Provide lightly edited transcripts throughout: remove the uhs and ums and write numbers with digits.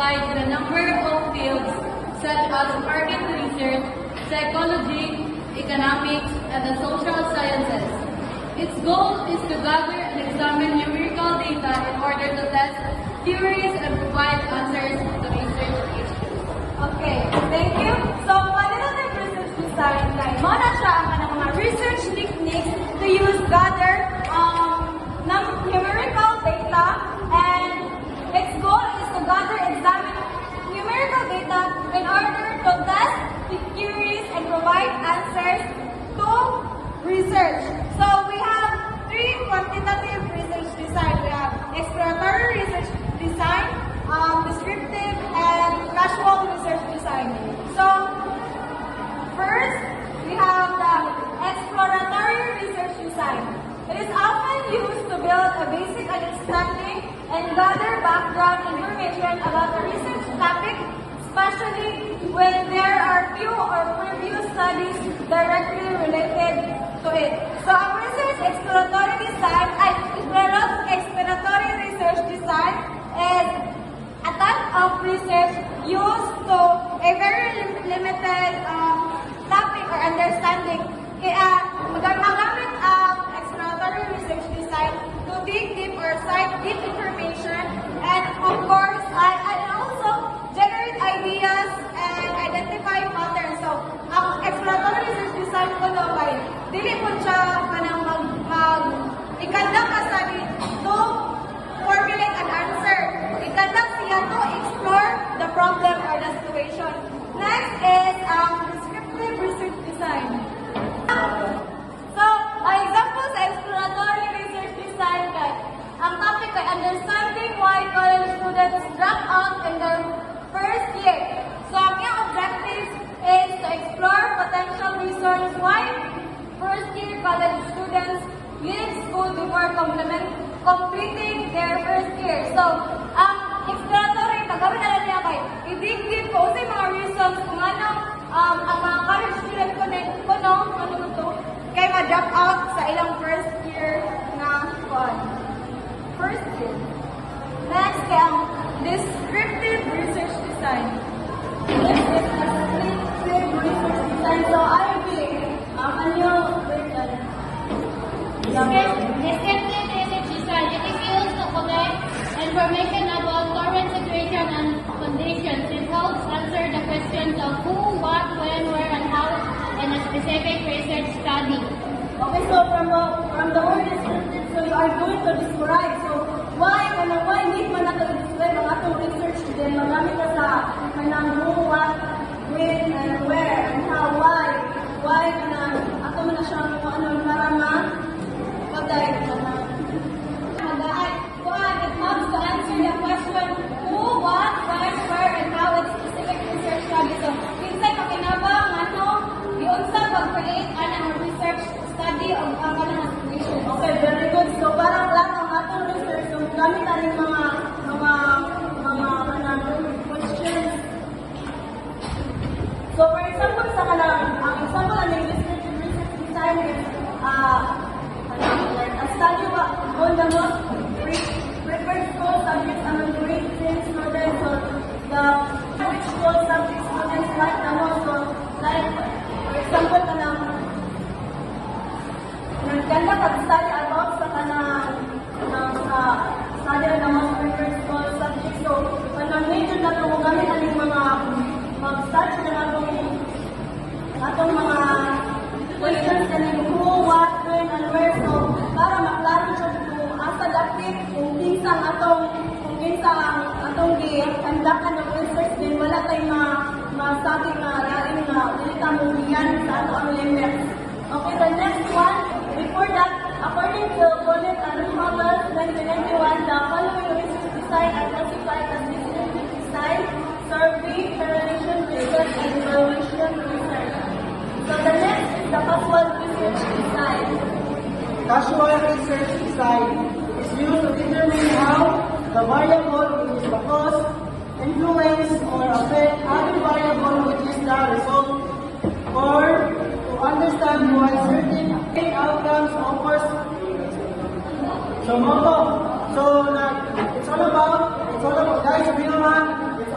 applied in a number of fields such as market research, psychology, economics, and the social sciences. Its goal is to gather and examine numerical data in order to test theories and provide answers to research issues. Okay, thank you. So, qualitative research design, guys, mo na siya ang kanang mga research techniques to use gather numerical data, and its goal is to gather, examine numerical data in order to test the theories and provide answers to research. So, we have three quantitative research design. We have exploratory research design, descriptive, and casual research design. So, first, we have the exploratory research design. It is often used to build a basic understanding and gather background information about a research topic, especially when there are few or previous studies directly related to it. So, ang research exploratory design, exploratory research design is a type of research used to a very limited topic or understanding. Kaya magamit ang exploratory research design to dig deep or cite deep information, and of course, I also generate ideas and identify patterns. So, ang exploratory research design ko no kay dili po siya kanang ikandang ka study to formulate an answer. Ikandang siya to explore the problem or the situation. Next is descriptive research design. So, ang example sa exploratory research design kay ang topic ay understanding why college students drop out in their first year. So, ang iyong objective is to explore potential reasons why first-year college students leave school before completing their first year. So, ang exploratory, pagkawin na lang niya kay i-dig ko sa mga reasons kung ano ang mga college student ko no, ano to, kay ma-drop out sa ilang first year na first year. Next, kay ang descriptive research design. This is descriptive research design. So, I will Descriptive research design. It is used to collect information about current situation and conditions. It helps answer the questions of who, what, when, where, and how in a specific research study. Okay, so from the word descriptive, so you are going to describe. So, why need man nato describe ang atong research, then magamit ka sa kanang who, what, when, and where, and how, why na ato man na siya ano para pagdahil it helps to answer the question who, what, when, where, and how in specific research study. So, insay pakinabang ano, iunsa pag-create ang research study of ang kanang situation. Okay, very good. So, parang lang ang atong research. So, gamit na rin mga questions. So, for example, ang example ng descriptive research design is a study on the most preferred school subjects among grade 10 students. So, which school subjects students like the most. So, like, for example, nagkanda pag-study about sa study on the most preferred school subjects. So, major na ito, gamit aling mga mag-study na atong mga questions kaning who, what, when, and where. So, para maklaro siya kung asa dapit, kung kinsang atong gihandakan ng research, din wala tayong masabi lain na dilita mo yan sa ato ang limits. Okay, the next one, before that, according to Bonnet and Thomas, 1991, the following research design are classified as descriptive design, survey, correlation research, and evaluation research. So the next is the casual research design. Casual research design is used to determine how the variable, which is the cause, influence, or affect other variable, which is the result, or to understand why certain outcomes occurs. So, it's all about, guys, it's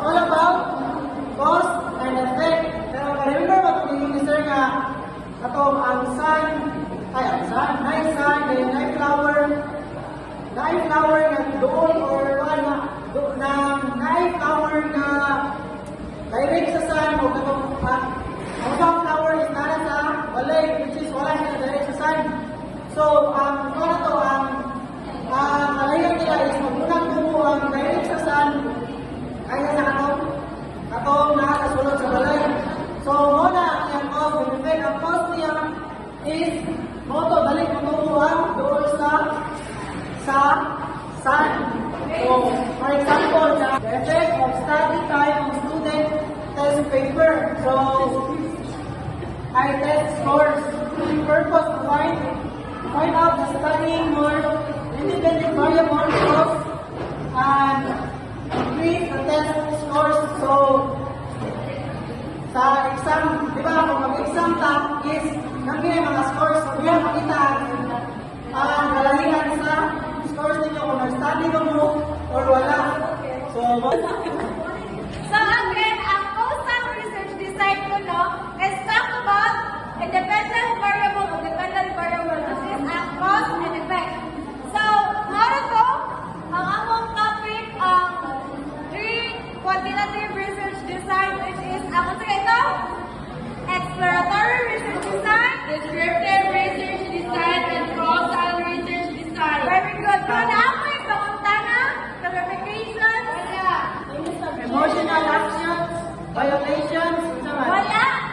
katong ang sun, night sun, then night flower nga doon or na night flower na direct sa sun o katong ang sunflower is nara sa balay, which is wala siya direct sa sun. So, ang kalayan nila is magmunang tumo ang direct sa sun, kaya na katong nakakasulod sa balay. So, muna ang cause, in effect, ang cause niya is moto balik mo ang doon sa sun. So, for example, the effect of study time on student test paper. So, I test scores. The purpose to find out the studying more independent variables and increase the test scores. So, sa exam, di ba, kung mag-exam ta is nangyay mga scores, so yun makita ang kalahingan sa scores ninyo kung nag-study mo or wala. So, So again, ang COSAC research design ko is talk about independent variable o dependent variable. This is ang cause and effect. So, mara to, ang among topic ang quantitative research design, which is ang ito, exploratory research design, Descriptive research design and causal research design. very good. So, naamay pangutana, clarifications, emotional actions, violations, wala.